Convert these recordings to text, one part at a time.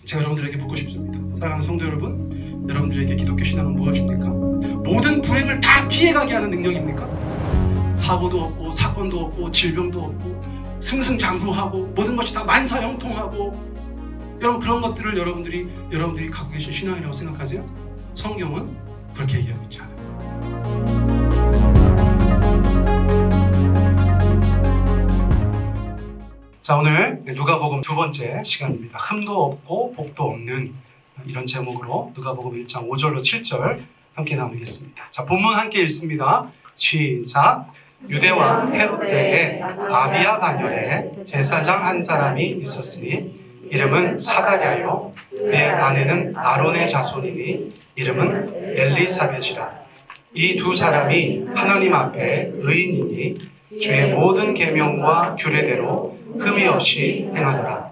제가 여러분들에게 묻고 싶습니다. 사랑하는 성도 여러분, 여러분들에게 기독교 신앙은 무엇입니까? 모든 불행을 다 피해가게 하는 능력입니까? 사고도 없고 사건도 없고 질병도 없고 승승장구하고 모든 것이 다 만사형통하고, 여러분 그런 것들을 여러분들이 갖고 계신 신앙이라고 생각하세요? 성경은 그렇게 얘기하고 있지 않아요. 자, 오늘 누가복음 두 번째 시간입니다. 흠도 없고 복도 없는 이런 제목으로 누가복음 1장 5절로 7절 함께 나누겠습니다. 자, 본문 함께 읽습니다. 시작. 유대왕 헤롯 때에 아비야 반열에 제사장 한 사람이 있었으니 이름은 사가랴요, 그의 아내는 아론의 자손이니 이름은 엘리사벳이라. 이 두 사람이 하나님 앞에 의인이니 주의 모든 계명과 규례대로 흠이 없이 행하더라.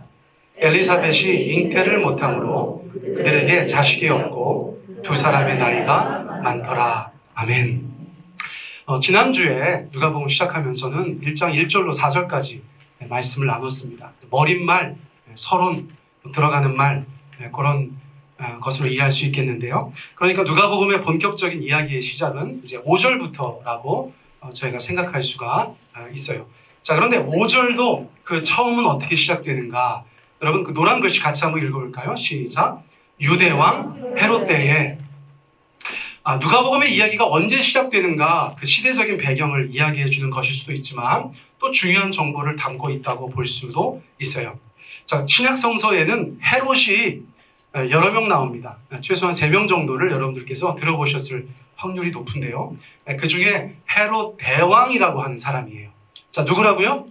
엘리사벳이 잉태를 못함으로 그들에게 자식이 없고 두 사람의 나이가 많더라. 아멘. 지난주에 누가복음 시작하면서는 1장 1절로 4절까지 말씀을 나눴습니다. 머릿말, 서론, 들어가는 말, 그런 것으로 이해할 수 있겠는데요. 그러니까 누가복음의 본격적인 이야기의 시작은 이제 5절부터라고 저희가 생각할 수가 있어요. 자, 그런데 5절도 그 처음은 어떻게 시작되는가? 여러분 그 노란 글씨 같이 한번 읽어볼까요? 시작. 유대왕 헤롯 때에. 누가복음의 이야기가 언제 시작되는가, 그 시대적인 배경을 이야기해 주는 것일 수도 있지만 또 중요한 정보를 담고 있다고 볼 수도 있어요. 자, 신약 성서에는 헤롯이 여러 명 나옵니다. 최소한 3명 정도를 여러분들께서 들어보셨을 확률이 높은데요. 그 중에 헤롯 대왕이라고 하는 사람이에요. 자, 누구라고요?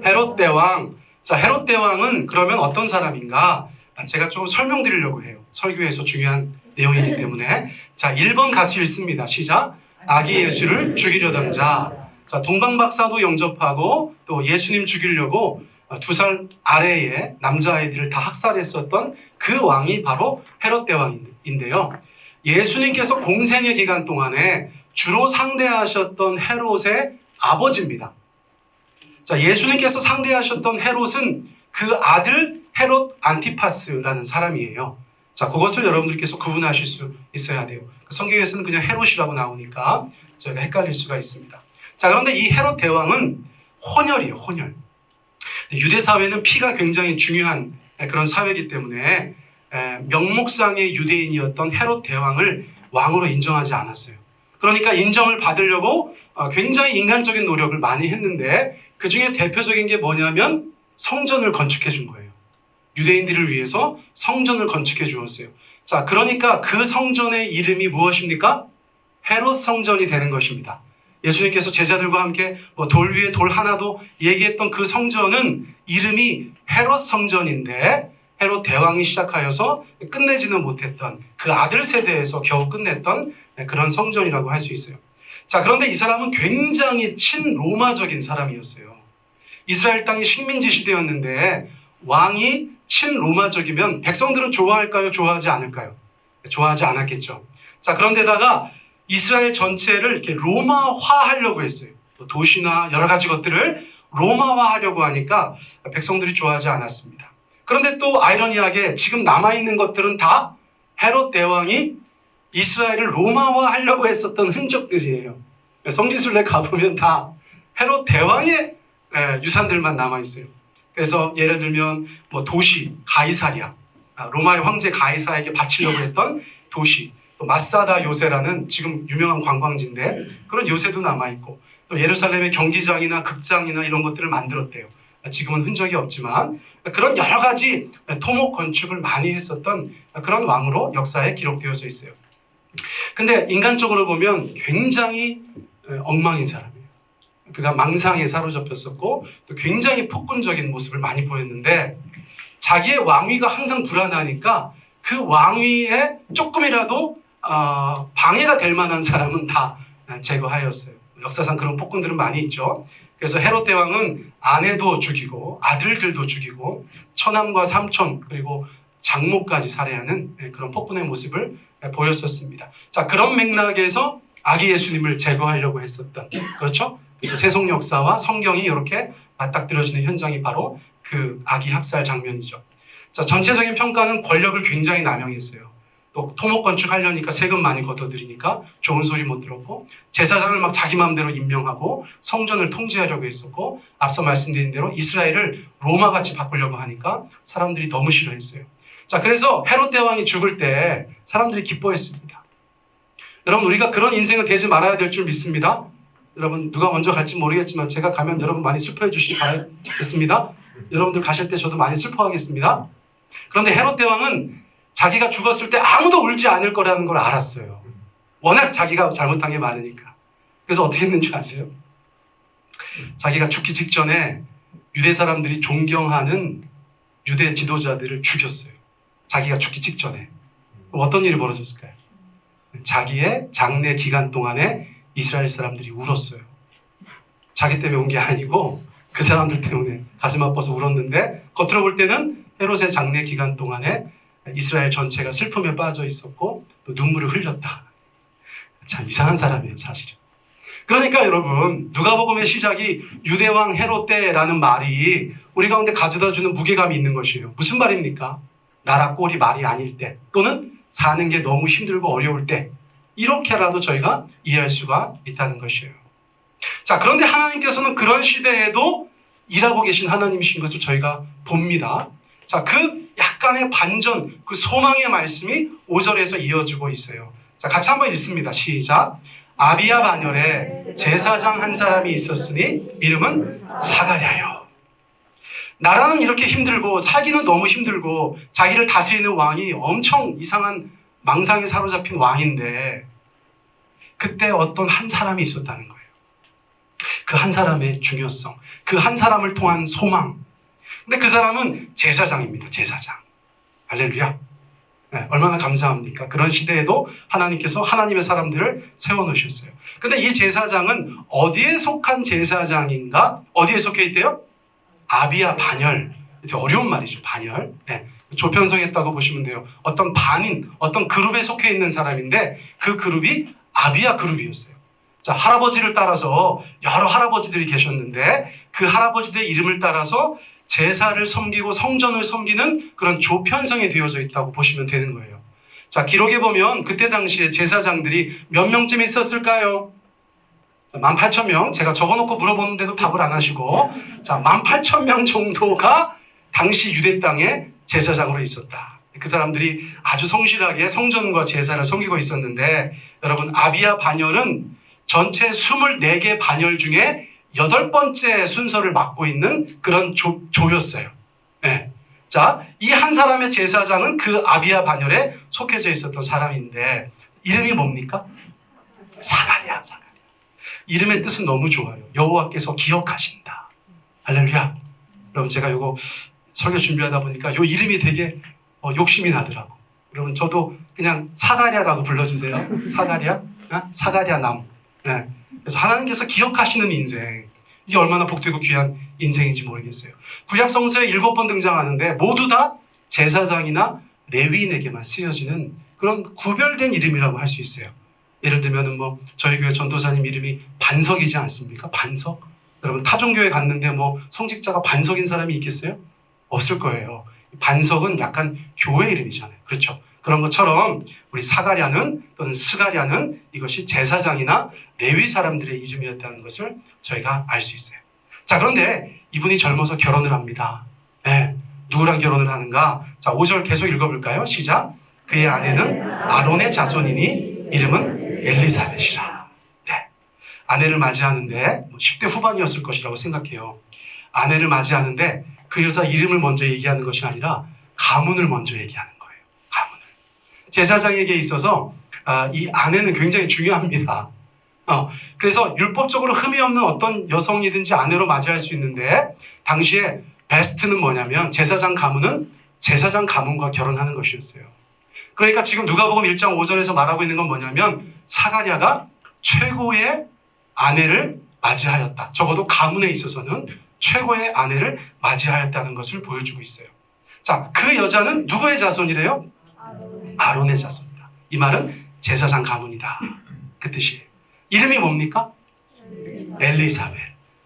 헤롯 대왕. 자, 헤롯 대왕은 그러면 어떤 사람인가? 제가 조금 설명드리려고 해요. 설교에서 중요한 내용이기 때문에. 자, 1번 같이 읽습니다. 시작. 아기 예수를 죽이려던 자. 자, 동방박사도 영접하고 또 예수님 죽이려고 2살 아래의 남자아이들을 다 학살했었던 그 왕이 바로 헤롯 대왕인데요. 예수님께서 공생의 기간 동안에 주로 상대하셨던 헤롯의 아버지입니다. 자, 예수님께서 상대하셨던 헤롯은 그 아들 헤롯 안티파스라는 사람이에요. 자, 그것을 여러분들께서 구분하실 수 있어야 돼요. 성경에서는 그냥 헤롯이라고 나오니까 저희가 헷갈릴 수가 있습니다. 자, 그런데 이 헤롯 대왕은 혼혈이에요, 혼혈. 유대 사회는 피가 굉장히 중요한 그런 사회이기 때문에 명목상의 유대인이었던 헤롯 대왕을 왕으로 인정하지 않았어요. 그러니까 인정을 받으려고 굉장히 인간적인 노력을 많이 했는데 그 중에 대표적인 게 뭐냐면 성전을 건축해 준 거예요. 유대인들을 위해서 성전을 건축해 주었어요. 자, 그러니까 그 성전의 이름이 무엇입니까? 헤롯 성전이 되는 것입니다. 예수님께서 제자들과 함께 돌 위에 돌 하나도 얘기했던 그 성전은 이름이 헤롯 성전인데, 헤롯 대왕이 시작하여서 끝내지는 못했던 그 아들 세대에서 겨우 끝냈던 그런 성전이라고 할 수 있어요. 자, 그런데 이 사람은 굉장히 친로마적인 사람이었어요. 이스라엘 땅이 식민지 시대였는데 왕이 친로마적이면 백성들은 좋아할까요? 좋아하지 않을까요? 좋아하지 않았겠죠. 자, 그런데다가 이스라엘 전체를 이렇게 로마화하려고 했어요. 도시나 여러 가지 것들을 로마화하려고 하니까 백성들이 좋아하지 않았습니다. 그런데 또 아이러니하게 지금 남아있는 것들은 다 헤롯 대왕이 이스라엘을 로마화하려고 했었던 흔적들이에요. 성지순례 가보면 다 헤롯 대왕의 유산들만 남아있어요. 그래서 예를 들면 도시 가이사랴, 로마의 황제 가이사에게 바치려고 했던 도시, 또 마사다 요새라는 지금 유명한 관광지인데 그런 요새도 남아있고, 또 예루살렘의 경기장이나 극장이나 이런 것들을 만들었대요. 지금은 흔적이 없지만 그런 여러 가지 토목 건축을 많이 했었던 그런 왕으로 역사에 기록되어져 있어요. 근데 인간적으로 보면 굉장히 엉망인 사람이에요. 그가 망상에 사로잡혔었고 또 굉장히 폭군적인 모습을 많이 보였는데, 자기의 왕위가 항상 불안하니까 그 왕위에 조금이라도 방해가 될 만한 사람은 다 제거하였어요. 역사상 그런 폭군들은 많이 있죠. 그래서 헤롯 대왕은 아내도 죽이고 아들들도 죽이고 처남과 삼촌 그리고 장모까지 살해하는 그런 폭군의 모습을 보였었습니다. 자, 그런 맥락에서 아기 예수님을 제거하려고 했었던, 그렇죠? 그래서 세속 역사와 성경이 이렇게 맞닥뜨려지는 현장이 바로 그 아기 학살 장면이죠. 자, 전체적인 평가는 권력을 굉장히 남용했어요. 또 토목 건축하려니까 세금 많이 걷어들이니까 좋은 소리 못 들었고, 제사장을 막 자기 마음대로 임명하고 성전을 통제하려고 했었고, 앞서 말씀드린 대로 이스라엘을 로마같이 바꾸려고 하니까 사람들이 너무 싫어했어요. 자, 그래서 헤롯 대왕이 죽을 때 사람들이 기뻐했습니다. 여러분, 우리가 그런 인생을 되지 말아야 될 줄 믿습니다. 여러분, 누가 먼저 갈지 모르겠지만 제가 가면 여러분 많이 슬퍼해 주시기 바라겠습니다. 여러분들 가실 때 저도 많이 슬퍼하겠습니다. 그런데 헤롯 대왕은 자기가 죽었을 때 아무도 울지 않을 거라는 걸 알았어요. 워낙 자기가 잘못한 게 많으니까. 그래서 어떻게 했는 줄 아세요? 자기가 죽기 직전에 유대 사람들이 존경하는 유대 지도자들을 죽였어요. 자기가 죽기 직전에. 어떤 일이 벌어졌을까요? 자기의 장례 기간 동안에 이스라엘 사람들이 울었어요. 자기 때문에 운 게 아니고 그 사람들 때문에 가슴 아파서 울었는데, 겉으로 볼 때는 헤롯의 장례 기간 동안에 이스라엘 전체가 슬픔에 빠져 있었고 또 눈물을 흘렸다. 참 이상한 사람이에요, 사실은. 그러니까 여러분, 누가복음의 시작이 유대왕 헤롯 때라는 말이 우리 가운데 가져다주는 무게감이 있는 것이에요. 무슨 말입니까? 나라 꼴이 말이 아닐 때, 또는 사는 게 너무 힘들고 어려울 때, 이렇게라도 저희가 이해할 수가 있다는 것이에요. 자, 그런데 하나님께서는 그런 시대에도 일하고 계신 하나님이신 것을 저희가 봅니다. 자, 그 약간의 반전, 그 소망의 말씀이 5절에서 이어지고 있어요. 자, 같이 한번 읽습니다. 시작. 아비야 반열에 제사장 한 사람이 있었으니 이름은 사가랴요. 나라는 이렇게 힘들고 살기는 너무 힘들고 자기를 다스리는 왕이 엄청 이상한 망상에 사로잡힌 왕인데, 그때 어떤 한 사람이 있었다는 거예요. 그 한 사람의 중요성, 그 한 사람을 통한 소망. 근데 그 사람은 제사장입니다. 제사장. 할렐루야. 네, 얼마나 감사합니까? 그런 시대에도 하나님께서 하나님의 사람들을 세워놓으셨어요. 근데 이 제사장은 어디에 속한 제사장인가? 어디에 속해 있대요? 아비야 반열. 되게 어려운 말이죠. 반열. 네, 조편성했다고 보시면 돼요. 어떤 반인, 어떤 그룹에 속해 있는 사람인데 그 그룹이 아비야 그룹이었어요. 자, 할아버지를 따라서 여러 할아버지들이 계셨는데 그 할아버지들의 이름을 따라서 제사를 섬기고 성전을 섬기는 그런 조편성이 되어져 있다고 보시면 되는 거예요. 자, 기록에 보면 그때 당시에 제사장들이 몇 명쯤 있었을까요? 18,000명. 제가 적어놓고 물어보는데도 답을 안 하시고, 자, 18,000명 정도가 당시 유대 땅에 제사장으로 있었다. 그 사람들이 아주 성실하게 성전과 제사를 섬기고 있었는데, 여러분, 아비야 반열은 전체 24개 반열 중에 8번째 순서를 맡고 있는 그런 조였어요. 네. 자, 이 한 사람의 제사장은 그 아비야 반열에 속해져 있었던 사람인데, 이름이 뭡니까? 사가랴, 사가랴. 이름의 뜻은 너무 좋아요. 여호와께서 기억하신다. 할렐루야. 여러분, 제가 이거 설교 준비하다 보니까 이 이름이 되게 욕심이 나더라고. 여러분, 저도 그냥 사가랴라고 불러주세요. 사가랴, 사가랴 나무. 네. 그래서 하나님께서 기억하시는 인생, 이게 얼마나 복되고 귀한 인생인지 모르겠어요. 구약 성서에 7번 등장하는데 모두 다 제사장이나 레위인에게만 쓰여지는 그런 구별된 이름이라고 할 수 있어요. 예를 들면 뭐 저희 교회 전도사님 이름이 반석이지 않습니까? 반석. 여러분, 타종교회 갔는데 뭐 성직자가 반석인 사람이 있겠어요? 없을 거예요. 반석은 약간 교회 이름이잖아요. 그렇죠? 그런 것처럼 우리 사가랴는 또는 스가랴는 이것이 제사장이나 레위 사람들의 이름이었다는 것을 저희가 알 수 있어요. 자, 그런데 이분이 젊어서 결혼을 합니다. 네, 누구랑 결혼을 하는가? 자, 5절 계속 읽어볼까요? 시작. 그의 아내는 아론의 자손이니 이름은 엘리사벳이라. 네, 아내를 맞이하는데 10대 후반이었을 것이라고 생각해요. 아내를 맞이하는데 그 여자 이름을 먼저 얘기하는 것이 아니라 가문을 먼저 얘기하는 거예요. 가문을. 제사장에게 있어서 이 아내는 굉장히 중요합니다. 그래서 율법적으로 흠이 없는 어떤 여성이든지 아내로 맞이할 수 있는데, 당시에 베스트는 뭐냐면 제사장 가문은 제사장 가문과 결혼하는 것이었어요. 그러니까 지금 누가복음 1장 5절에서 말하고 있는 건 뭐냐면 사가랴가 최고의 아내를 맞이하였다. 적어도 가문에 있어서는 최고의 아내를 맞이하였다는 것을 보여주고 있어요. 자, 그 여자는 누구의 자손이래요? 아론의 자손이다. 이 말은 제사장 가문이다. 그 뜻이에요. 이름이 뭡니까? 엘리사벳.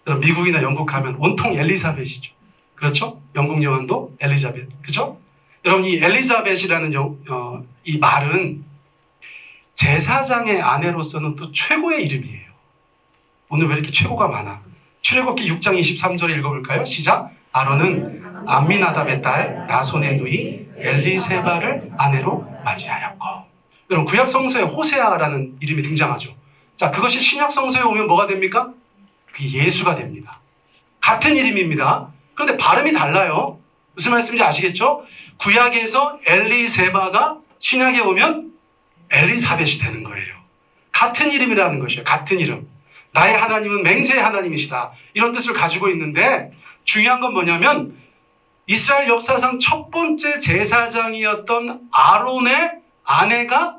그럼 미국이나 영국 가면 온통 엘리사벳이죠. 그렇죠? 영국 여왕도 엘리자벳. 그렇죠? 여러분, 이 엘리자벳이라는 이 말은 제사장의 아내로서는 또 최고의 이름이에요. 오늘 왜 이렇게 최고가 많아? 출애굽기 6장 23절 읽어볼까요? 시작. 아론은 암미나답의 딸 나손의 누이 엘리세바를 아내로 맞이하였고. 여러분, 구약 성서에 호세아라는 이름이 등장하죠. 자, 그것이 신약 성서에 오면 뭐가 됩니까? 그게 예수가 됩니다. 같은 이름입니다. 그런데 발음이 달라요. 무슨 말씀인지 아시겠죠? 구약에서 엘리세바가 신약에 오면 엘리사벳이 되는 거예요. 같은 이름이라는 것이에요. 같은 이름. 나의 하나님은 맹세의 하나님이시다. 이런 뜻을 가지고 있는데 중요한 건 뭐냐면 이스라엘 역사상 첫 번째 제사장이었던 아론의 아내가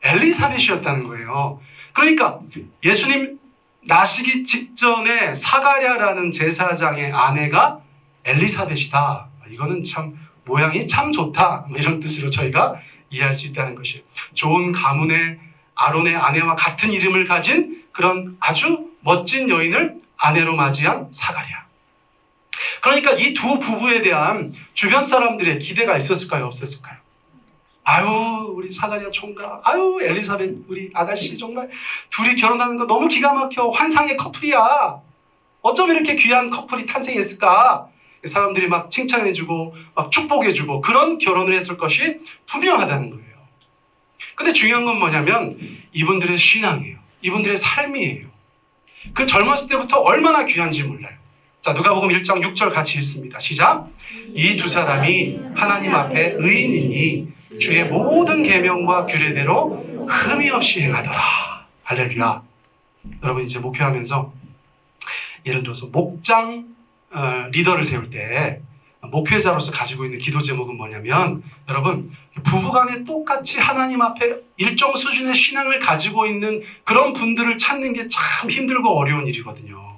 엘리사벳이었다는 거예요. 그러니까 예수님 나시기 직전에 사가랴라는 제사장의 아내가 엘리사벳이다. 이거는 참 모양이 참 좋다. 이런 뜻으로 저희가 이해할 수 있다는 것이에요. 좋은 가문의 아론의 아내와 같은 이름을 가진 그런 아주 멋진 여인을 아내로 맞이한 사가랴. 그러니까 이 두 부부에 대한 주변 사람들의 기대가 있었을까요? 없었을까요? 아유, 우리 사가랴 총각, 아유, 엘리사벳 우리 아가씨 정말 둘이 결혼하는 거 너무 기가 막혀. 환상의 커플이야. 어쩜 이렇게 귀한 커플이 탄생했을까? 사람들이 막 칭찬해주고 막 축복해주고 그런 결혼을 했을 것이 분명하다는 거예요. 근데 중요한 건 뭐냐면 이분들의 신앙이에요. 이분들의 삶이에요. 그 젊었을 때부터 얼마나 귀한지 몰라요. 자, 누가복음 1장 6절 같이 읽습니다. 시작. 이 두 사람이 하나님 앞에 의인이니 주의 모든 계명과 규례대로 흠이 없이 행하더라. 할렐루야. 여러분, 이제 목회하면서 예를 들어서 목장 리더를 세울 때 목회자로서 가지고 있는 기도 제목은 뭐냐면, 여러분, 부부간에 똑같이 하나님 앞에 일정 수준의 신앙을 가지고 있는 그런 분들을 찾는 게 참 힘들고 어려운 일이거든요.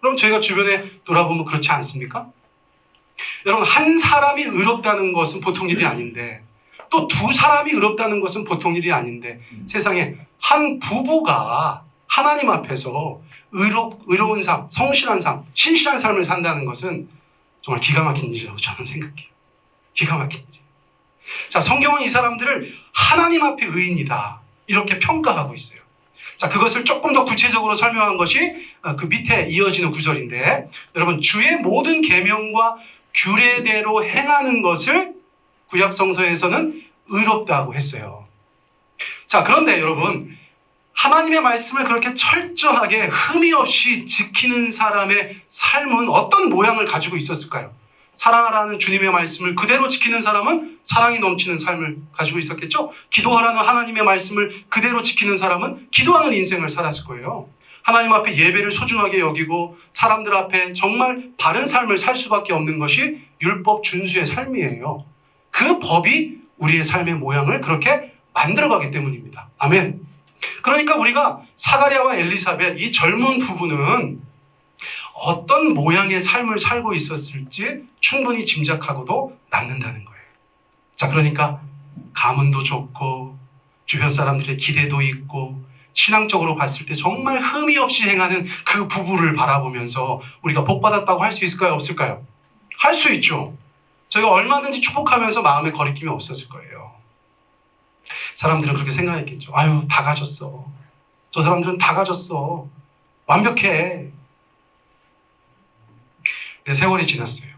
그럼 저희가 주변에 돌아보면 그렇지 않습니까? 여러분, 한 사람이 의롭다는 것은 보통 일이 아닌데 또 두 사람이 의롭다는 것은 보통 일이 아닌데 세상에 한 부부가 하나님 앞에서 의로운 삶, 성실한 삶, 신실한 삶을 산다는 것은 정말 기가 막힌 일이라고 저는 생각해요. 기가 막힌 일이에요. 자, 성경은 이 사람들을 하나님 앞에 의인이다 이렇게 평가하고 있어요. 자, 그것을 조금 더 구체적으로 설명한 것이 그 밑에 이어지는 구절인데, 여러분, 주의 모든 계명과 규례대로 행하는 것을 구약 성서에서는 의롭다고 했어요. 자, 그런데 여러분, 하나님의 말씀을 그렇게 철저하게 흠이 없이 지키는 사람의 삶은 어떤 모양을 가지고 있었을까요? 사랑하라는 주님의 말씀을 그대로 지키는 사람은 사랑이 넘치는 삶을 가지고 있었겠죠? 기도하라는 하나님의 말씀을 그대로 지키는 사람은 기도하는 인생을 살았을 거예요. 하나님 앞에 예배를 소중하게 여기고 사람들 앞에 정말 바른 삶을 살 수밖에 없는 것이 율법 준수의 삶이에요. 그 법이 우리의 삶의 모양을 그렇게 만들어가기 때문입니다. 아멘. 그러니까 우리가 사가랴와 엘리사벳 이 젊은 부부는 어떤 모양의 삶을 살고 있었을지 충분히 짐작하고도 남는다는 거예요. 자, 그러니까 가문도 좋고 주변 사람들의 기대도 있고 신앙적으로 봤을 때 정말 흠이 없이 행하는 그 부부를 바라보면서 우리가 복받았다고 할 수 있을까요? 없을까요? 할 수 있죠. 저희가 얼마든지 축복하면서 마음에 거리낌이 없었을 거예요. 사람들은 그렇게 생각했겠죠. 아유, 다 가졌어. 저 사람들은 다 가졌어. 완벽해. 근데 세월이 지났어요.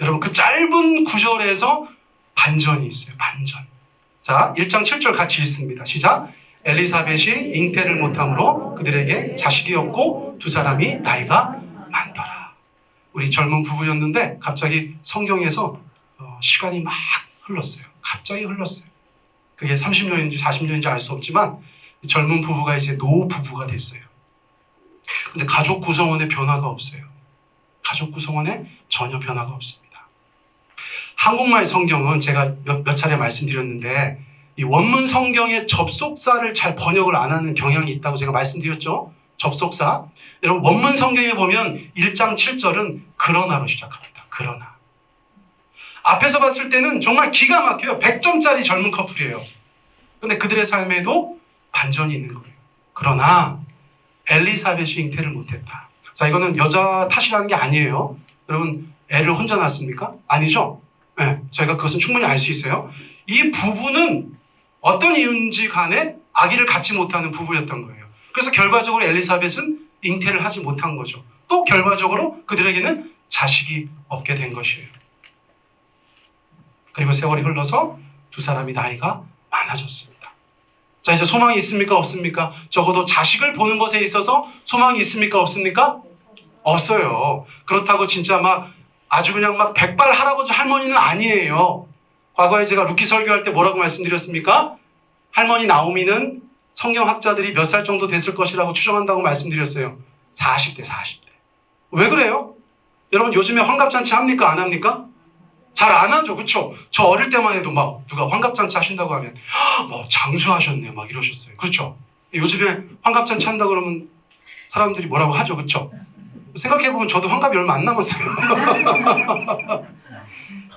여러분, 그 짧은 구절에서 반전이 있어요. 반전. 자, 1장 7절 같이 읽습니다. 시작. 엘리사벳이 잉태를 못함으로 그들에게 자식이 없고 두 사람이 나이가 많더라. 우리 젊은 부부였는데 갑자기 성경에서 시간이 막 흘렀어요. 갑자기 흘렀어요. 그게 30년인지 40년인지 알 수 없지만 젊은 부부가 이제 노부부가 됐어요. 근데 가족 구성원의 변화가 없어요. 가족 구성원에 전혀 변화가 없습니다. 한국말 성경은 제가 몇 차례 말씀드렸는데 이 원문 성경의 접속사를 잘 번역을 안 하는 경향이 있다고 제가 말씀드렸죠. 접속사. 여러분, 원문 성경에 보면 1장 7절은 그러나로 시작합니다. 그러나. 앞에서 봤을 때는 정말 기가 막혀요. 100점짜리 젊은 커플이에요. 그런데 그들의 삶에도 반전이 있는 거예요. 그러나 엘리사벳이 잉태를 못했다. 자, 이거는 여자 탓이라는 게 아니에요. 여러분, 애를 혼자 낳았습니까? 아니죠. 네, 저희가 그것은 충분히 알 수 있어요. 이 부부는 어떤 이유인지 간에 아기를 갖지 못하는 부부였던 거예요. 그래서 결과적으로 엘리사벳은 잉태를 하지 못한 거죠. 또 결과적으로 그들에게는 자식이 없게 된 것이에요. 그리고 세월이 흘러서 두 사람이 나이가 많아졌습니다. 자, 이제 소망이 있습니까? 없습니까? 적어도 자식을 보는 것에 있어서 소망이 있습니까? 없습니까? 없어요. 그렇다고 진짜 막 아주 그냥 막 백발 할아버지 할머니는 아니에요. 과거에 제가 루키 설교할 때 뭐라고 말씀드렸습니까? 할머니 나오미는 성경학자들이 몇 살 정도 됐을 것이라고 추정한다고 말씀드렸어요. 40대. 왜 그래요? 여러분 요즘에 환갑잔치 합니까? 안 합니까? 잘 안 하죠. 그렇죠? 저 어릴 때만 해도 막 누가 환갑잔치 하신다고 하면 뭐 장수하셨네 막 이러셨어요. 그렇죠? 요즘에 환갑잔치 한다 그러면 사람들이 뭐라고 하죠. 그렇죠? 생각해보면 저도 환갑이 얼마 안 남았어요.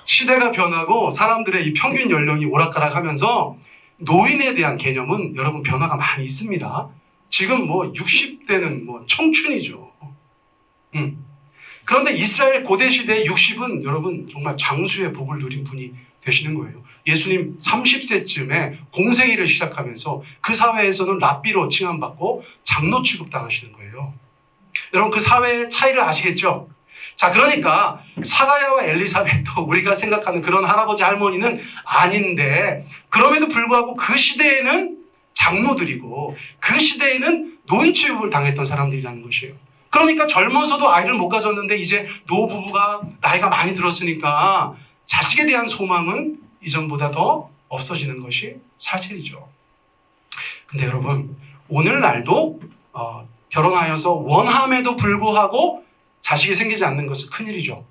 시대가 변하고 사람들의 이 평균 연령이 오락가락하면서 노인에 대한 개념은 여러분 변화가 많이 있습니다. 지금 뭐 60대는 뭐 청춘이죠. 그런데 이스라엘 고대 시대의 60은 여러분 정말 장수의 복을 누린 분이 되시는 거예요. 예수님 30세쯤에 공생애를 시작하면서 그 사회에서는 랍비로 칭함받고 장로 취급당하시는 거예요. 여러분 그 사회의 차이를 아시겠죠? 자, 그러니까 사가야와 엘리사벳도 우리가 생각하는 그런 할아버지 할머니는 아닌데 그럼에도 불구하고 그 시대에는 장로들이고 그 시대에는 노인 취급을 당했던 사람들이라는 것이에요. 그러니까 젊어서도 아이를 못 가졌는데 이제 노부부가 나이가 많이 들었으니까 자식에 대한 소망은 이전보다 더 없어지는 것이 사실이죠. 근데 여러분 오늘날도 결혼하여서 원함에도 불구하고 자식이 생기지 않는 것은 큰일이죠.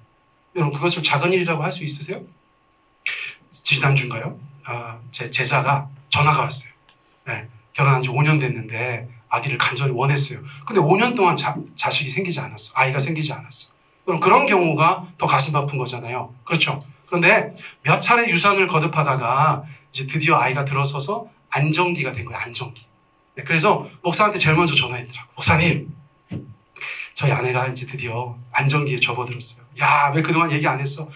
여러분 그것을 작은 일이라고 할 수 있으세요? 지난주인가요? 제 제자가 전화가 왔어요. 네, 결혼한 지 5년 됐는데 아기를 간절히 원했어요. 근데 5년 동안 자식이 생기지 않았어. 아이가 생기지 않았어. 그럼 그런 경우가 더 가슴 아픈 거잖아요. 그렇죠? 그런데 몇 차례 유산을 거듭하다가 이제 드디어 아이가 들어서서 안정기가 된 거예요. 안정기. 네, 그래서 목사한테 제일 먼저 전화했더라고요. 목사님, 저희 아내가 이제 드디어 안정기에 접어들었어요. 야, 왜 그동안 얘기 안 했어?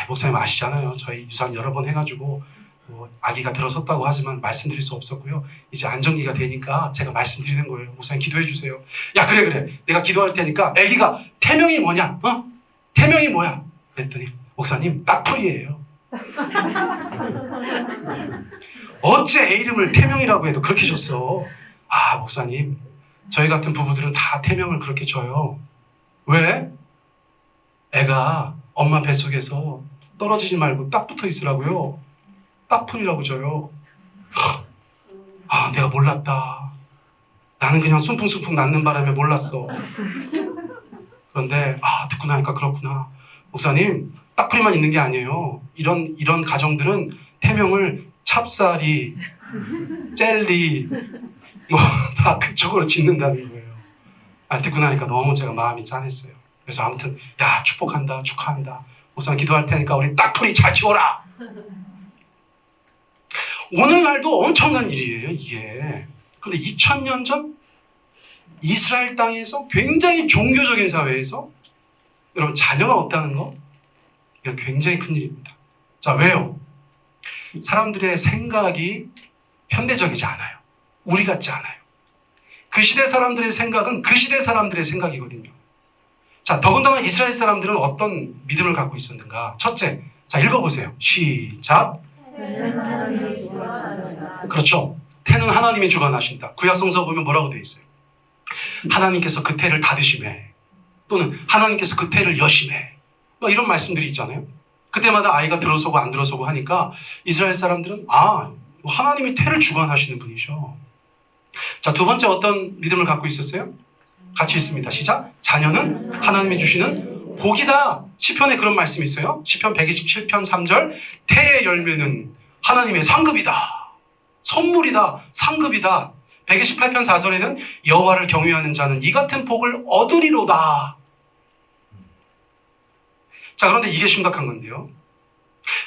목사님 아시잖아요. 저희 유산 여러 번 해가지고 뭐 아기가 들어섰다고 하지만 말씀드릴 수 없었고요. 이제 안정기가 되니까 제가 말씀드리는 거예요. 목사님 기도해 주세요. 야, 그래. 내가 기도할 테니까 아기가 태명이 뭐냐? 태명이 뭐야? 그랬더니 목사님 딱풀이에요. 어째 애 이름을 태명이라고 해도 그렇게 줬어. 목사님, 저희 같은 부부들은 다 태명을 그렇게 줘요. 왜? 애가 엄마 뱃속에서 떨어지지 말고 딱 붙어 있으라고요. 딱풀이라고 줘요. 내가 몰랐다. 나는 그냥 순풍순풍 낳는 바람에 몰랐어. 그런데 듣고 나니까 그렇구나. 목사님, 딱풀이만 있는 게 아니에요. 이런 가정들은 태명을 찹쌀이, 젤리 뭐 다 그쪽으로 짓는다는 거예요. 듣고 나니까 너무 제가 마음이 짠했어요. 그래서 아무튼 축복한다, 축하한다. 목사님 기도할 테니까 우리 딱풀이 잘 키워라. 오늘날도 엄청난 일이에요, 이게. 그런데 2000년 전 이스라엘 땅에서 굉장히 종교적인 사회에서 여러분 자녀가 없다는 거 이건 굉장히 큰 일입니다. 자, 왜요? 사람들의 생각이 현대적이지 않아요. 우리 같지 않아요. 그 시대 사람들의 생각은 그 시대 사람들의 생각이거든요. 자, 더군다나 이스라엘 사람들은 어떤 믿음을 갖고 있었는가? 첫째, 자, 읽어보세요. 시작. 그렇죠. 태는 하나님이 주관하신다. 구약성서 보면 뭐라고 되어 있어요? 하나님께서 그 태를 닫으심에 또는 하나님께서 그 태를 여심해 뭐 이런 말씀들이 있잖아요. 그때마다 아이가 들어서고 안 들어서고 하니까 이스라엘 사람들은 하나님이 태를 주관하시는 분이셔. 자, 두 번째 어떤 믿음을 갖고 있었어요? 같이 읽습니다. 시작. 자녀는 하나님이 주시는 복이다. 시편에 그런 말씀이 있어요. 시편 127편 3절. 태의 열매는 하나님의 상급이다. 선물이다. 상급이다. 128편 4절에는 여호와를 경외하는 자는 이 같은 복을 얻으리로다. 자, 그런데 이게 심각한 건데요.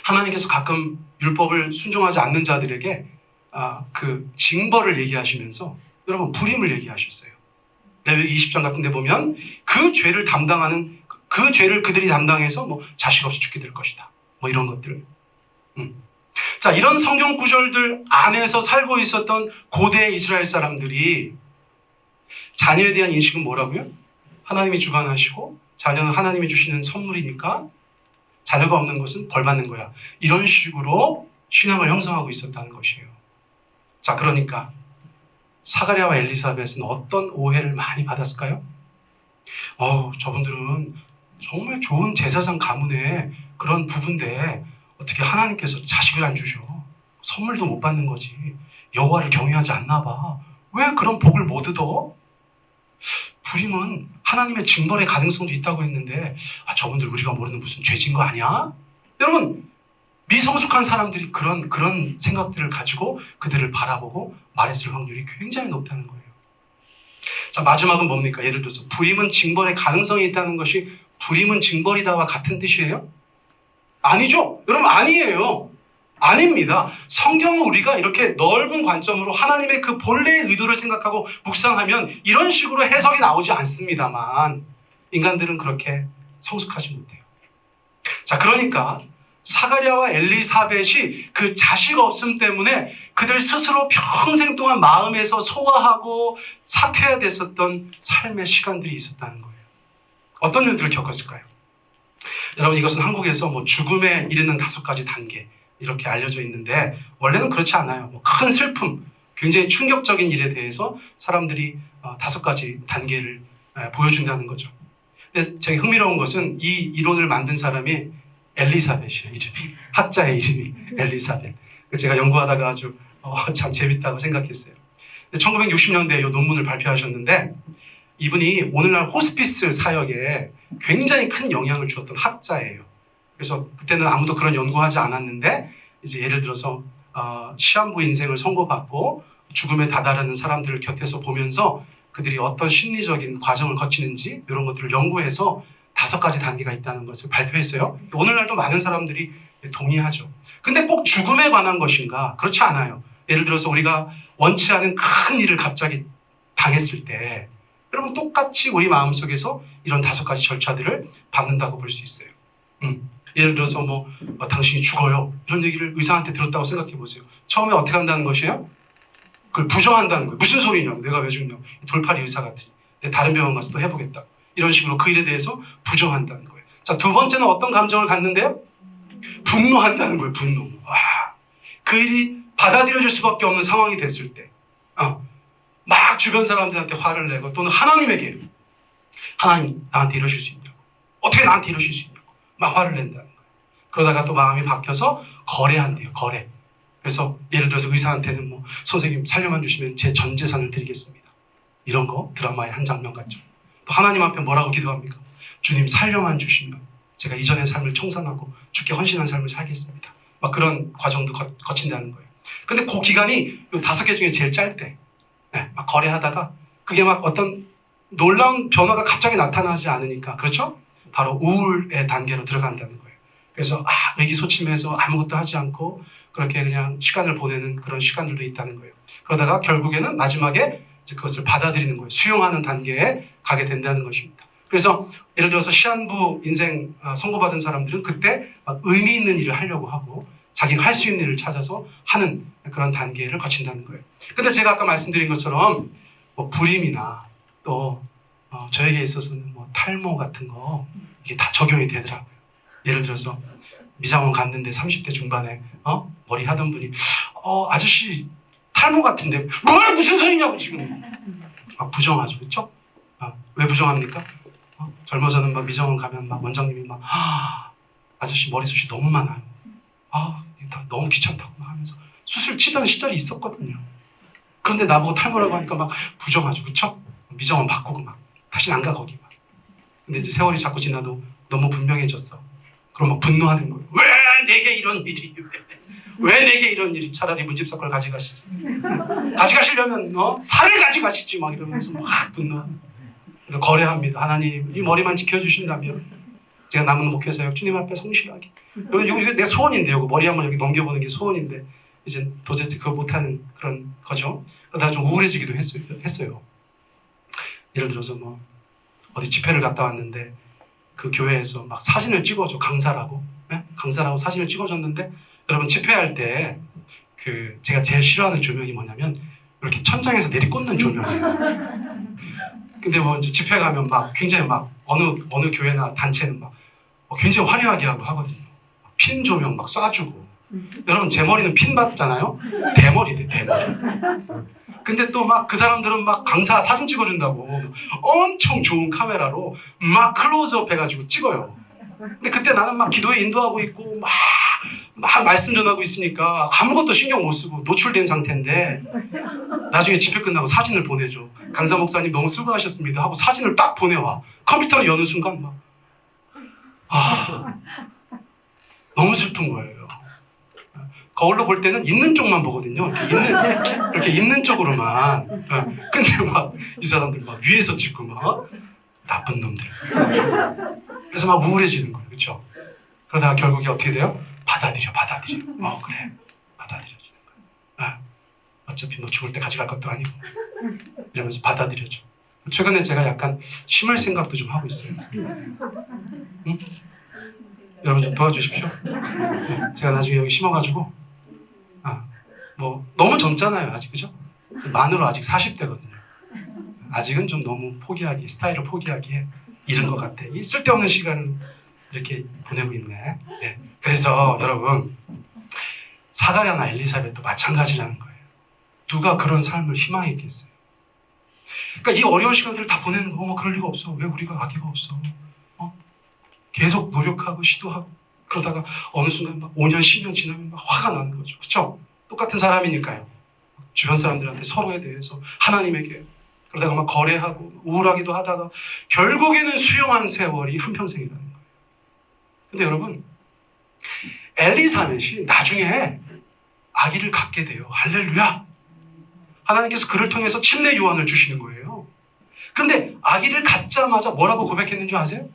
하나님께서 가끔 율법을 순종하지 않는 자들에게 그 징벌을 얘기하시면서 여러분 불임을 얘기하셨어요. 레위기 20장 같은 데 보면 그 죄를 담당하는 그 죄를 그들이 담당해서 뭐 자식 없이 죽게 될 것이다. 뭐 이런 것들. 자, 이런 성경 구절들 안에서 살고 있었던 고대 이스라엘 사람들이 자녀에 대한 인식은 뭐라고요? 하나님이 주관하시고 자녀는 하나님이 주시는 선물이니까 자녀가 없는 것은 벌 받는 거야. 이런 식으로 신앙을 형성하고 있었다는 것이에요. 자, 그러니까 사가랴와 엘리사벳은 어떤 오해를 많이 받았을까요? 저분들은 정말 좋은 제사장 가문의 그런 부부인데 어떻게 하나님께서 자식을 안 주셔? 선물도 못 받는 거지. 여호와를 경외하지 않나 봐. 왜 그런 복을 못 얻어? 불임은 하나님의 징벌의 가능성도 있다고 했는데 저분들 우리가 모르는 무슨 죄진 거 아니야? 여러분, 미성숙한 사람들이 그런 생각들을 가지고 그들을 바라보고 말했을 확률이 굉장히 높다는 거예요. 자, 마지막은 뭡니까? 예를 들어서 불임은 징벌의 가능성이 있다는 것이 불임은 징벌이다와 같은 뜻이에요? 아니죠. 여러분, 아니에요. 아닙니다. 성경은 우리가 이렇게 넓은 관점으로 하나님의 그 본래의 의도를 생각하고 묵상하면 이런 식으로 해석이 나오지 않습니다만 인간들은 그렇게 성숙하지 못해요. 자, 그러니까 사가랴와 엘리사벳이 그 자식 없음 때문에 그들 스스로 평생 동안 마음에서 소화하고 삭혀야 됐었던 삶의 시간들이 있었다는 거예요. 어떤 일들을 겪었을까요? 여러분, 이것은 한국에서 뭐 죽음에 이르는 5가지 단계 이렇게 알려져 있는데 원래는 그렇지 않아요. 뭐 큰 슬픔, 굉장히 충격적인 일에 대해서 사람들이 5가지 단계를 보여준다는 거죠. 근데 되게 흥미로운 것은 이 이론을 만든 사람이 엘리사벳이에요. 이름이. 학자의 이름이 엘리사벳. 제가 연구하다가 아주 참 재밌다고 생각했어요. 1960년대에 이 논문을 발표하셨는데 이분이 오늘날 호스피스 사역에 굉장히 큰 영향을 주었던 학자예요. 그래서 그때는 아무도 그런 연구하지 않았는데 이제 예를 들어서 시한부 인생을 선고받고 죽음에 다다르는 사람들을 곁에서 보면서 그들이 어떤 심리적인 과정을 거치는지 이런 것들을 연구해서 5가지 단계가 있다는 것을 발표했어요. 오늘날도 많은 사람들이 동의하죠. 근데 꼭 죽음에 관한 것인가? 그렇지 않아요. 예를 들어서 우리가 원치 않은 큰 일을 갑자기 당했을 때 여러분 똑같이 우리 마음속에서 이런 5가지 절차들을 밟는다고 볼 수 있어요. 예를 들어서 당신이 죽어요. 이런 얘기를 의사한테 들었다고 생각해 보세요. 처음에 어떻게 한다는 것이에요? 그걸 부정한다는 거예요. 무슨 소리냐고. 내가 왜 죽냐고. 돌팔이 의사 같으니. 내가 다른 병원 가서 또 해보겠다. 이런 식으로 그 일에 대해서 부정한다는 거예요. 자, 2번째는 어떤 감정을 갖는데요? 분노한다는 거예요. 분노. 그 일이 받아들여질 수밖에 없는 상황이 됐을 때 막 주변 사람들한테 화를 내고 또는 하나님에게 하나님 나한테 이러실 수 있냐고. 어떻게 나한테 이러실 수 있냐고. 막 화를 낸다는 거예요. 그러다가 또 마음이 바뀌어서 거래한대요. 거래. 그래서 예를 들어서 의사한테는 선생님 살려만 주시면 제 전 재산을 드리겠습니다. 이런 거 드라마의 한 장면 같죠. 또 하나님 앞에 뭐라고 기도합니까? 주님 살려만 주시면 제가 이전의 삶을 청산하고 주께 헌신한 삶을 살겠습니다. 막 그런 과정도 거친다는 거예요. 근데 그 기간이 이 5개 중에 제일 짧대. 막 거래하다가 그게 막 어떤 놀라운 변화가 갑자기 나타나지 않으니까 그렇죠? 바로 우울의 단계로 들어간다는 거예요. 그래서 의기소침해서 아무것도 하지 않고 그렇게 그냥 시간을 보내는 그런 시간들도 있다는 거예요. 그러다가 결국에는 마지막에 그것을 받아들이는 거예요. 수용하는 단계에 가게 된다는 것입니다. 그래서 예를 들어서 시한부 인생 선고받은 사람들은 그때 막 의미 있는 일을 하려고 하고 자기가 할 수 있는 일을 찾아서 하는 그런 단계를 거친다는 거예요. 근데 제가 아까 말씀드린 것처럼 불임이나 또 저에게 있어서는 탈모 같은 거 이게 다 적용이 되더라고요. 예를 들어서 미장원 갔는데 30대 중반에 머리 하던 분이 아저씨 탈모 같은데 무슨 소리냐고 지금 막 부정하죠. 그렇죠? 왜 부정합니까? 젊어서는 막 미장원 가면 막 원장님이 막 아저씨 머리숱이 너무 많아요. 너무 귀찮다고 막 하면서 수술 치던 시절이 있었거든요. 그런데 나보고 탈모라고 하니까 막 부정하죠. 그렇죠? 미장원 바꾸고 막 다시는 안 가 거기 막. 근데 이제 세월이 자꾸 지나도 너무 분명해졌어. 그럼 막 분노하는 거예요. 왜 내게 이런 일이? 왜 내게 이런 일이? 차라리 문집사걸 가져가시지. 가져가시려면 살을 가져가시지 막 이러면서 막 분노하는. 그래서 거래합니다. 하나님 이 머리만 지켜주신다면 제가 남은 목회사역 주님 앞에 성실하게. 이거 내 소원인데 이거 머리 한번 여기 넘겨보는 게 소원인데 이제 도저히 그걸 못하는 그런 거죠. 그러다가 좀 우울해지기도 했어요. 예를 들어서 어디 집회를 갔다 왔는데 그 교회에서 막 사진을 찍어줘. 강사라고. 네? 강사라고 사진을 찍어줬는데 여러분 집회할 때 제가 제일 싫어하는 조명이 뭐냐면 이렇게 천장에서 내리꽂는 조명이에요. 근데 뭐 이제 집회 가면 막 굉장히 막 어느 교회나 단체는 막 굉장히 화려하게 하고 하거든요. 핀 조명 막 쏴주고. 여러분 제 머리는 핀 받잖아요. 대머리 돼 대머리. 근데 또 막 그 사람들은 막 강사 사진 찍어준다고 엄청 좋은 카메라로 막 클로즈업 해가지고 찍어요. 근데 그때 나는 막 기도에 인도하고 있고 막 말씀 전하고 있으니까 아무것도 신경 못 쓰고 노출된 상태인데 나중에 집회 끝나고 사진을 보내줘. 강사 목사님 너무 수고하셨습니다 하고 사진을 딱 보내와. 컴퓨터를 여는 순간 막 너무 슬픈 거예요. 거울로 볼 때는 있는 쪽만 보거든요. 이렇게 있는 쪽으로만. 근데 막 이 사람들 막 위에서 찍고 막 나쁜 놈들. 그래서 막 우울해지는 거예요. 그렇죠? 그러다가 결국에 어떻게 돼요? 받아들여. 그래. 받아들여지는 거예요. 어차피 뭐 죽을 때 가져갈 것도 아니고 이러면서 받아들여줘. 최근에 제가 약간 심을 생각도 좀 하고 있어요. 응? 여러분 좀 도와주십시오. 제가 나중에 여기 심어가지고 뭐 너무 젊잖아요. 아직 그죠? 만으로 아직 40대거든요. 아직은 좀 너무 스타일을 포기하기에 이른 것 같아. 이 쓸데없는 시간을 이렇게 보내고 있네. 네. 그래서 여러분 사가랴나 엘리사벳도 마찬가지라는 거예요. 누가 그런 삶을 희망했겠어요? 그러니까 이 어려운 시간들을 다 보내는 거 그럴 리가 없어. 왜 우리가 아기가 없어? 계속 노력하고 시도하고 그러다가 어느 순간 막 5년, 10년 지나면 막 화가 나는 거죠. 그렇죠? 똑같은 사람이니까요. 주변 사람들한테 서로에 대해서 하나님에게 그러다가 막 거래하고 우울하기도 하다가 결국에는 수용한 세월이 한평생이라는 거예요. 근데 여러분 엘리사벳이 나중에 아기를 갖게 돼요. 할렐루야! 하나님께서 그를 통해서 침례 요한을 주시는 거예요. 그런데 아기를 갖자마자 뭐라고 고백했는 줄 아세요?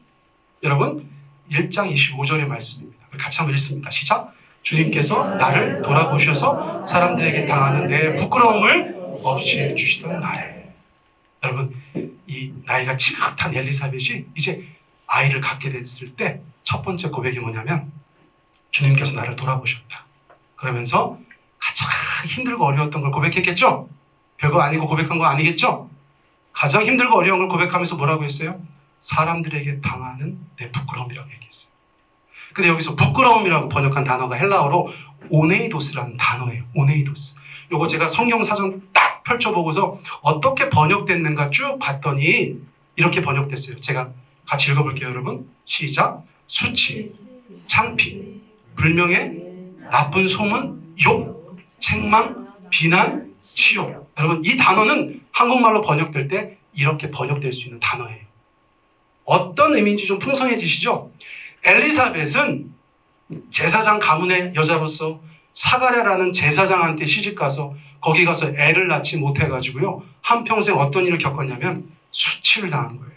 여러분 1장 25절의 말씀입니다. 같이 한번 읽습니다. 시작! 주님께서 나를 돌아보셔서 사람들에게 당하는 내 부끄러움을 없이 해주시던 날에. 여러분 이 나이가 지긋한 엘리사벳이 이제 아이를 갖게 됐을 때 첫 번째 고백이 뭐냐면 주님께서 나를 돌아보셨다. 그러면서 가장 힘들고 어려웠던 걸 고백했겠죠? 별거 아니고 고백한 거 아니겠죠? 가장 힘들고 어려운 걸 고백하면서 뭐라고 했어요? 사람들에게 당하는 내 부끄러움이라고 얘기했어요. 근데 여기서 부끄러움이라고 번역한 단어가 헬라어로 오네이도스라는 단어예요. 오네이도스. 요거 제가 성경 사전 딱 펼쳐보고서 어떻게 번역됐는가 쭉 봤더니 이렇게 번역됐어요. 제가 같이 읽어볼게요, 여러분. 시작. 수치, 창피, 불명예, 나쁜 소문, 욕, 책망, 비난, 치욕. 여러분 이 단어는 한국말로 번역될 때 이렇게 번역될 수 있는 단어예요. 어떤 의미인지 좀 풍성해지시죠? 엘리사벳은 제사장 가문의 여자로서 사가랴라는 제사장한테 시집가서 거기 가서 애를 낳지 못해가지고요. 한평생 어떤 일을 겪었냐면 수치를 당한 거예요.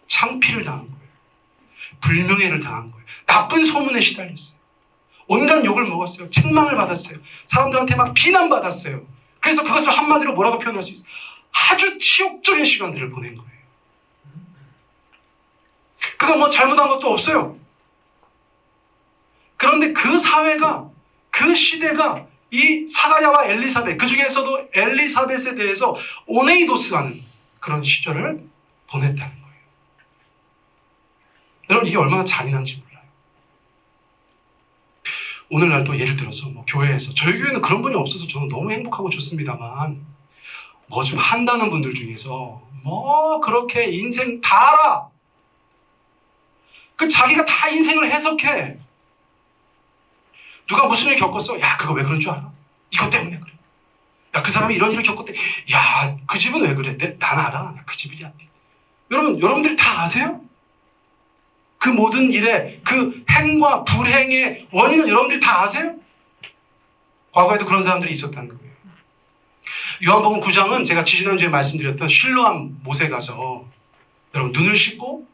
창피를 당한 거예요. 불명예를 당한 거예요. 나쁜 소문에 시달렸어요. 온갖 욕을 먹었어요. 책망을 받았어요. 사람들한테 막 비난받았어요. 그래서 그것을 한마디로 뭐라고 표현할 수 있어요? 아주 치욕적인 시간들을 보낸 거예요. 그가 뭐 잘못한 것도 없어요. 그런데 그 사회가, 그 시대가 이 사가랴와 엘리사벳, 그 중에서도 엘리사벳에 대해서 오네이도스하는 그런 시절을 보냈다는 거예요. 여러분 이게 얼마나 잔인한지 몰라요. 오늘날 또 예를 들어서 뭐 교회에서, 저희 교회는 그런 분이 없어서 저는 너무 행복하고 좋습니다만 뭐 좀 한다는 분들 중에서 뭐 그렇게 인생 다 알아. 그 자기가 다 인생을 해석해. 누가 무슨 일 겪었어? 야 그거 왜 그런 줄 알아? 이것 때문에 그래. 야 그 사람이 이런 일을 겪었대. 야 그 집은 왜 그래? 난 알아. 그 집이야. 여러분들이 다 아세요? 그 모든 일의 그 행과 불행의 원인을 여러분들이 다 아세요? 과거에도 그런 사람들이 있었다는 거예요. 요한복음 9장은 제가 지지난주에 말씀드렸던 실로암 못에 가서 여러분 눈을 씻고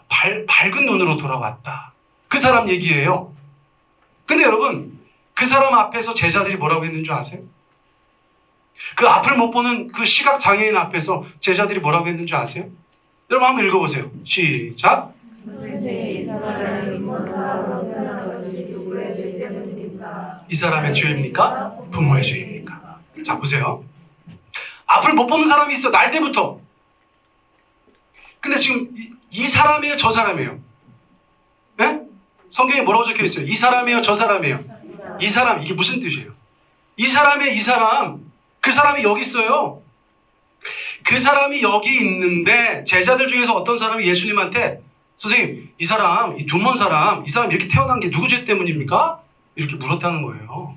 밝은 눈으로 돌아왔다. 그 사람 얘기예요. 근데 여러분 그 사람 앞에서 제자들이 뭐라고 했는 줄 아세요? 그 앞을 못 보는 그 시각장애인 앞에서 제자들이 뭐라고 했는 줄 아세요? 여러분 한번 읽어보세요. 시작. 선생님, 이 사람을 믿는 사람 이 사람의 죄입니까? 부모의 죄입니까? 자, 보세요. 앞을 못 보는 사람이 있어, 날 때부터. 근데 지금 이 사람이에요, 저 사람이에요? 네? 성경에 뭐라고 적혀 있어요? 이 사람이에요, 저 사람이에요? 이 사람, 이게 무슨 뜻이에요? 이 사람의 이 사람, 그 사람이 여기 있어요. 그 사람이 여기 있는데 제자들 중에서 어떤 사람이 예수님한테 선생님, 이 사람, 이 눈먼 사람, 이 사람 이렇게 태어난 게 누구 죄 때문입니까? 이렇게 물었다는 거예요.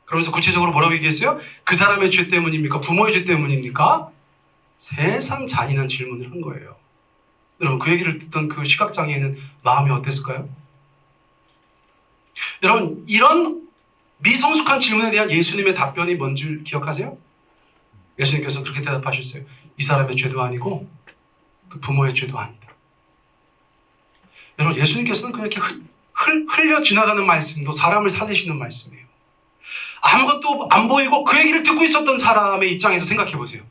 그러면서 구체적으로 뭐라고 얘기했어요? 그 사람의 죄 때문입니까? 부모의 죄 때문입니까? 세상 잔인한 질문을 한 거예요. 여러분, 그 얘기를 듣던 그 시각장애인은 마음이 어땠을까요? 여러분, 이런 미성숙한 질문에 대한 예수님의 답변이 뭔지 기억하세요? 예수님께서 그렇게 대답하셨어요. 이 사람의 죄도 아니고 그 부모의 죄도 아니다. 여러분, 예수님께서는 그냥 이렇게 흘려 지나가는 말씀도 사람을 살리시는 말씀이에요. 아무것도 안 보이고 그 얘기를 듣고 있었던 사람의 입장에서 생각해 보세요.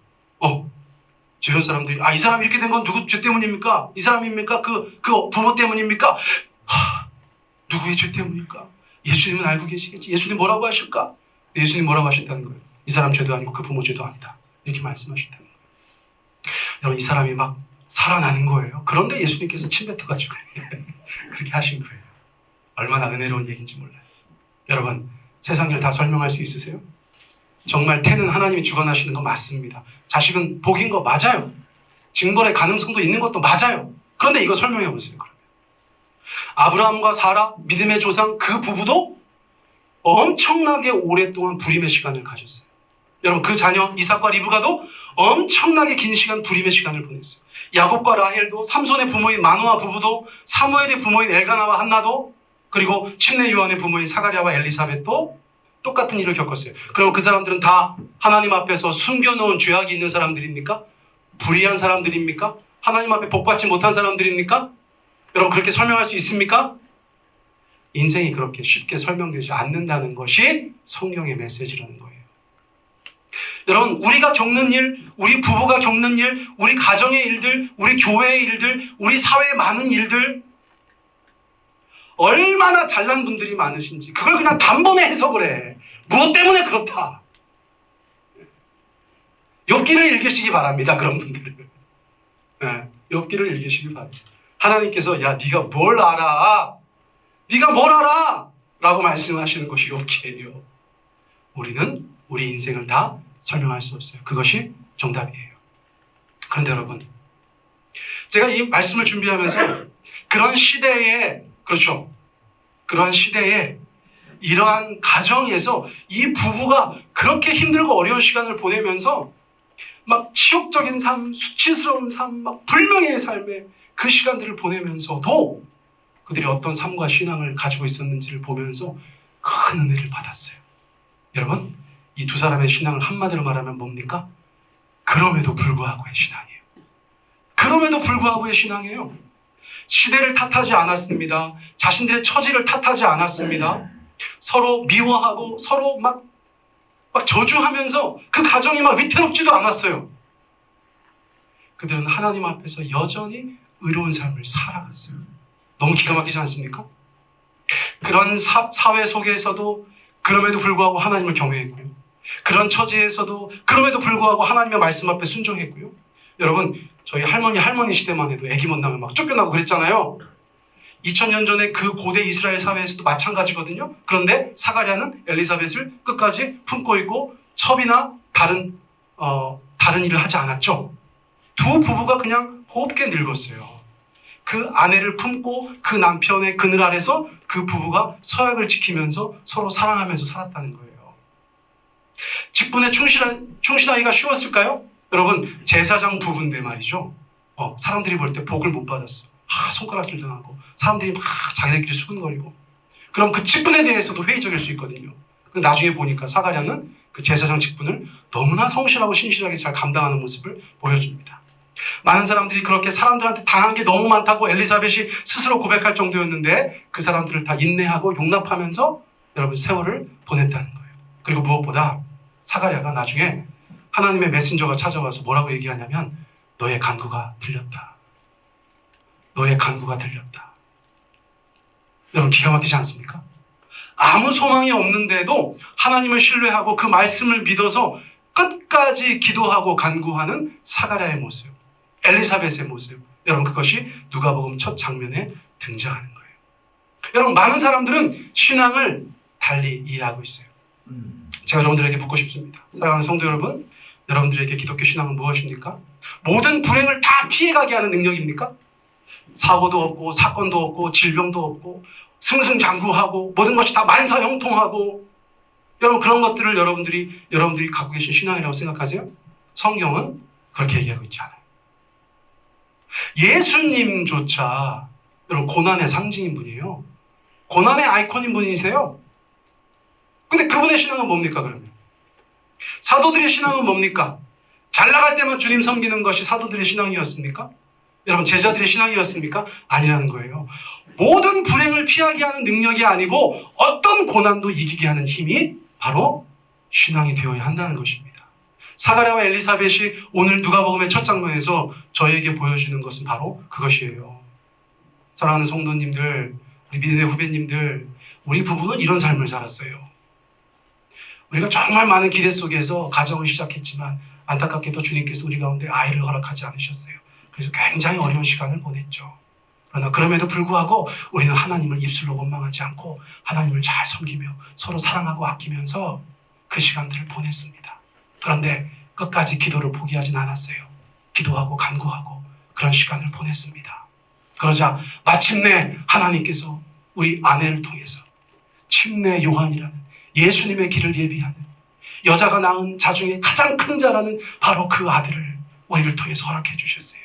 주변 사람들이 이 사람이 이렇게 된 건 누구 죄 때문입니까? 이 사람입니까? 그 부모 때문입니까? 누구의 죄 때문입니까? 예수님은 알고 계시겠지. 예수님 뭐라고 하실까? 예수님 뭐라고 하셨다는 거예요? 이 사람 죄도 아니고 그 부모 죄도 아니다. 이렇게 말씀하셨다는 거예요. 여러분, 이 사람이 막 살아나는 거예요. 그런데 예수님께서 침 뱉어가지고 그렇게 하신 거예요. 얼마나 은혜로운 얘기인지 몰라요. 여러분, 세상 일 다 설명할 수 있으세요? 정말 태는 하나님이 주관하시는 거 맞습니다. 자식은 복인 거 맞아요. 징벌의 가능성도 있는 것도 맞아요. 그런데 이거 설명해 보세요. 그러면 아브라함과 사라, 믿음의 조상 그 부부도 엄청나게 오랫동안 불임의 시간을 가졌어요. 여러분, 그 자녀 이삭과 리브가도 엄청나게 긴 시간 불임의 시간을 보냈어요. 야곱과 라헬도, 삼손의 부모인 마노아 부부도, 사무엘의 부모인 엘가나와 한나도, 그리고 침례 요한의 부모인 사가랴와 엘리사벳도 똑같은 일을 겪었어요. 그럼 그 사람들은 다 하나님 앞에서 숨겨놓은 죄악이 있는 사람들입니까? 불의한 사람들입니까? 하나님 앞에 복받지 못한 사람들입니까? 여러분, 그렇게 설명할 수 있습니까? 인생이 그렇게 쉽게 설명되지 않는다는 것이 성경의 메시지라는 거예요. 여러분, 우리가 겪는 일, 우리 부부가 겪는 일, 우리 가정의 일들, 우리 교회의 일들, 우리 사회의 많은 일들, 얼마나 잘난 분들이 많으신지 그걸 그냥 단번에 해석을 해. 무엇 때문에 그렇다. 욥기를 읽으시기 바랍니다. 그런 분들은. 욥기를 읽으시기 바랍니다. 하나님께서 야, 네가 뭘 알아? 네가 뭘 알아? 라고 말씀하시는 것이 욥기예요. 우리는 우리 인생을 다 설명할 수 없어요. 그것이 정답이에요. 그런데 여러분, 제가 이 말씀을 준비하면서 그런 시대에, 그렇죠, 그러한 시대에 이러한 가정에서 이 부부가 그렇게 힘들고 어려운 시간을 보내면서 막 치욕적인 삶, 수치스러운 삶, 막 불명예의 삶에 그 시간들을 보내면서도 그들이 어떤 삶과 신앙을 가지고 있었는지를 보면서 큰 은혜를 받았어요. 여러분, 이 두 사람의 신앙을 한마디로 말하면 뭡니까? 그럼에도 불구하고의 신앙이에요. 그럼에도 불구하고의 신앙이에요. 시대를 탓하지 않았습니다. 자신들의 처지를 탓하지 않았습니다. 서로 미워하고 서로 막 저주하면서 그 가정이 막 위태롭지도 않았어요. 그들은 하나님 앞에서 여전히 의로운 삶을 살아갔어요. 너무 기가 막히지 않습니까? 그런 사회 속에서도 그럼에도 불구하고 하나님을 경외했고요. 그런 처지에서도 그럼에도 불구하고 하나님의 말씀 앞에 순종했고요. 여러분, 저희 할머니 시대만 해도 아기 못 나면 막 쫓겨나고 그랬잖아요. 2000년 전에 그 고대 이스라엘 사회에서도 마찬가지거든요. 그런데 사가랴는 엘리사벳을 끝까지 품고 있고 첩이나 다른 일을 하지 않았죠. 두 부부가 그냥 곱게 늙었어요. 그 아내를 품고 그 남편의 그늘 아래서 그 부부가 서약을 지키면서 서로 사랑하면서 살았다는 거예요. 직분에 충실하기가 쉬웠을까요? 여러분, 제사장 부부인데 말이죠. 사람들이 볼 때 복을 못 받았어. 손가락 길러나고 사람들이 막 자기들끼리 수근거리고. 그럼 그 직분에 대해서도 회의적일 수 있거든요. 나중에 보니까 사가랴는 그 제사장 직분을 너무나 성실하고 신실하게 잘 감당하는 모습을 보여줍니다. 많은 사람들이 그렇게 사람들한테 당한 게 너무 많다고 엘리사벳이 스스로 고백할 정도였는데 그 사람들을 다 인내하고 용납하면서 여러분 세월을 보냈다는 거예요. 그리고 무엇보다 사가랴가 나중에 하나님의 메신저가 찾아와서 뭐라고 얘기하냐면 너의 간구가 들렸다. 너의 간구가 들렸다. 여러분, 기가 막히지 않습니까? 아무 소망이 없는데도 하나님을 신뢰하고 그 말씀을 믿어서 끝까지 기도하고 간구하는 사가랴의 모습, 엘리사벳의 모습. 여러분, 그것이 누가복음 첫 장면에 등장하는 거예요. 여러분, 많은 사람들은 신앙을 달리 이해하고 있어요. 제가 여러분들에게 묻고 싶습니다. 사랑하는 성도 여러분, 여러분들에게 기독교 신앙은 무엇입니까? 모든 불행을 다 피해가게 하는 능력입니까? 사고도 없고 사건도 없고 질병도 없고 승승장구하고 모든 것이 다 만사형통하고, 여러분, 그런 것들을 여러분들이 갖고 계신 신앙이라고 생각하세요? 성경은 그렇게 얘기하고 있지 않아요. 예수님조차 여러분 고난의 상징인 분이에요. 고난의 아이콘인 분이세요. 근데 그분의 신앙은 뭡니까 그러면? 사도들의 신앙은 뭡니까? 잘 나갈 때만 주님 섬기는 것이 사도들의 신앙이었습니까? 여러분, 제자들의 신앙이었습니까? 아니라는 거예요. 모든 불행을 피하게 하는 능력이 아니고 어떤 고난도 이기게 하는 힘이 바로 신앙이 되어야 한다는 것입니다. 사가랴와 엘리사벳이 오늘 누가복음의 첫 장면에서 저에게 보여주는 것은 바로 그것이에요. 사랑하는 성도님들, 우리 믿음의 후배님들, 우리 부부는 이런 삶을 살았어요. 우리가 정말 많은 기대 속에서 가정을 시작했지만 안타깝게도 주님께서 우리 가운데 아이를 허락하지 않으셨어요. 그래서 굉장히 어려운 시간을 보냈죠. 그러나 그럼에도 불구하고 우리는 하나님을 입술로 원망하지 않고 하나님을 잘 섬기며 서로 사랑하고 아끼면서 그 시간들을 보냈습니다. 그런데 끝까지 기도를 포기하진 않았어요. 기도하고 간구하고 그런 시간을 보냈습니다. 그러자 마침내 하나님께서 우리 아내를 통해서 침례 요한이라는 예수님의 길을 예비하는 여자가 낳은 자 중에 가장 큰 자라는 바로 그 아들을 우리를 통해서 허락해 주셨어요.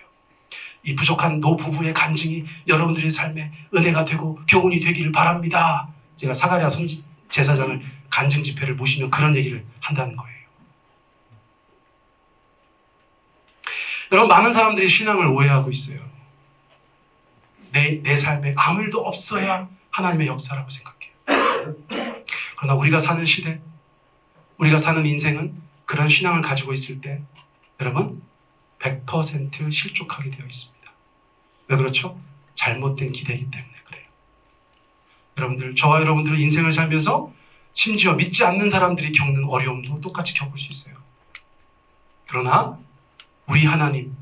이 부족한 노부부의 간증이 여러분들의 삶에 은혜가 되고 교훈이 되기를 바랍니다. 제가 사가랴 제사장을 간증 집회를 모시면 그런 얘기를 한다는 거예요. 여러분, 많은 사람들이 신앙을 오해하고 있어요. 내 삶에 아무 일도 없어야 하나님의 역사라고 생각해요. 그러나 우리가 사는 시대, 우리가 사는 인생은 그런 신앙을 가지고 있을 때 여러분 100% 실족하게 되어 있습니다. 왜 그렇죠? 잘못된 기대이기 때문에 그래요. 여러분들, 저와 여러분들은 인생을 살면서 심지어 믿지 않는 사람들이 겪는 어려움도 똑같이 겪을 수 있어요. 그러나 우리 하나님,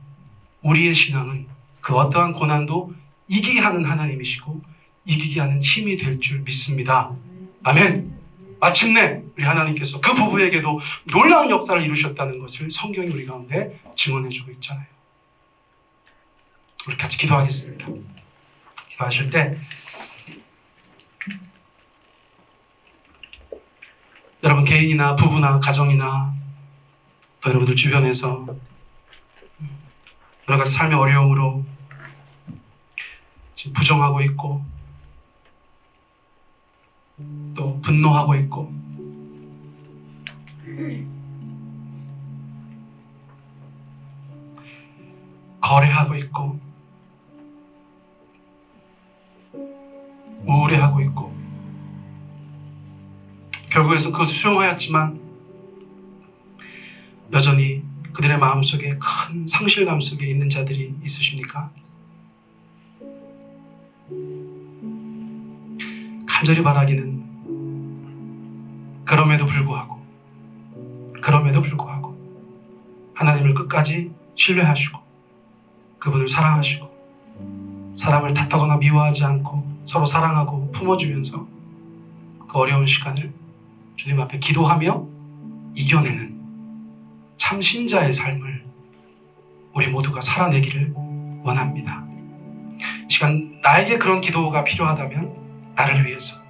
우리의 신앙은 그 어떠한 고난도 이기게 하는 하나님이시고 이기게 하는 힘이 될 줄 믿습니다. 아멘. 마침내 우리 하나님께서 그 부부에게도 놀라운 역사를 이루셨다는 것을 성경이 우리 가운데 증언해주고 있잖아요. 우리 같이 기도하겠습니다. 기도하실 때 여러분 개인이나 부부나 가정이나 또 여러분들 주변에서 여러 가지 삶의 어려움으로 지금 부정하고 있고 또 분노하고 있고 거래하고 있고 우울해하고 있고 결국에서 그것을 수용하였지만 여전히 그들의 마음속에 큰 상실감 속에 있는 자들이 있으십니까? 간절히 바라기는 그럼에도 불구하고 하나님을 끝까지 신뢰하시고 그분을 사랑하시고 사람을 탓하거나 미워하지 않고 서로 사랑하고 품어주면서 그 어려운 시간을 주님 앞에 기도하며 이겨내는 참 신자의 삶을 우리 모두가 살아내기를 원합니다. 이 시간 나에게 그런 기도가 필요하다면 나를 위해서,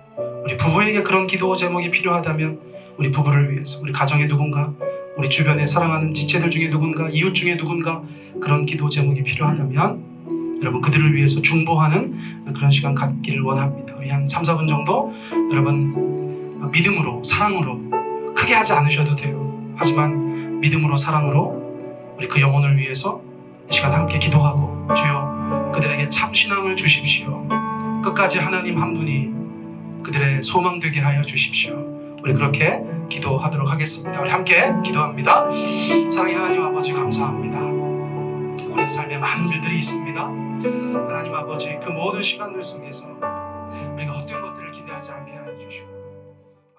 우리 부부에게 그런 기도 제목이 필요하다면 우리 부부를 위해서, 우리 가정의 누군가, 우리 주변에 사랑하는 지체들 중에 누군가, 이웃 중에 누군가 그런 기도 제목이 필요하다면 여러분 그들을 위해서 중보하는 그런 시간 갖기를 원합니다. 우리 한 3, 4분 정도 여러분 믿음으로 사랑으로 크게 하지 않으셔도 돼요. 하지만 믿음으로 사랑으로 우리 그 영혼을 위해서 이 시간 함께 기도하고 주여 그들에게 참 신앙을 주십시오. 끝까지 하나님 한 분이 그들의 소망 되게 하여 주십시오. 우리 그렇게 기도하도록 하겠습니다. 우리 함께 기도합니다. 사랑의 하나님 아버지 감사합니다. 우리의 삶에 많은 일들이 있습니다. 하나님 아버지 그 모든 시간들 속에서 우리가 헛되이